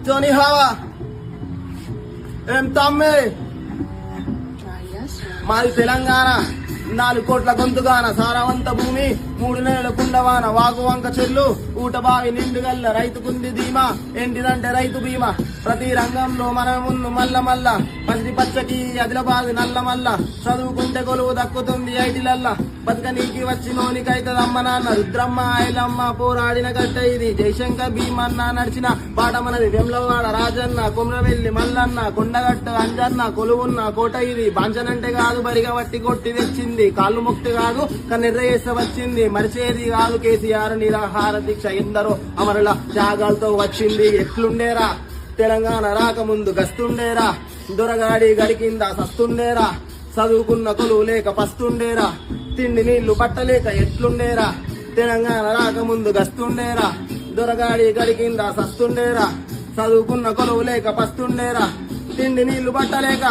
జోని హావా ఏం తమ్మే మాది తెలంగాణ 4 కోట్ల గొంతుగాన సారవంత భూమి 3 నెలల కుండవాన వాగు వంక చెల్లు ఊట బావి నిండుగల్ల రైతుకుంది ధీమా ఏంటిదంటే రైతు బీమా ప్రతి రంగంలో మనం ముందు మల్ల మల్ల పసిడి పచ్చకి ఆదిలాబాద్ నల్ల మల్ల చదువుకుంటే కొలువు దక్కుతుంది ఐటిలల్ల బతకనీకి వచ్చినోనికైతే అమ్మ నాన్న రుద్రమ్మ ఐలమ్మ పోరాడిన గట్ట ఇది జయశంకర్ భీమన్న నడిచిన పాట మనది వెమ్లవాడ రాజన్న కుమ్రవెల్లి మల్లన్న కొండగట్టు అంజన్న కొలువున్న కోట ఇది బాంచనంటే కాదు బరిగా వట్టి కొట్టి తెచ్చింది కాళ్ళు మొక్తి కాదు కన్నెర్ర చేస్తే వచ్చింది మరిచేది కాదు కేసీఆర్ నిరాహార దీక్ష ఎందరో అమరుల త్యాగాలతో వచ్చింది ఎట్లుండేరా తెలంగాణ రాకముందు గస్తుండేరా దొరగాడి గడికింద సస్తుండేరా చదువుకున్న కొలువు లేక పస్తుండేరా తిండి నీళ్లు పట్టలేక ఎట్లుండేరా తెలంగాణ రాకముందు గస్తుండేరా దొరగాడి గడికింద సస్తుండేరా చదువుకున్న కొలువు లేక పస్తుండేరా తిండి నీళ్లు పట్టలేక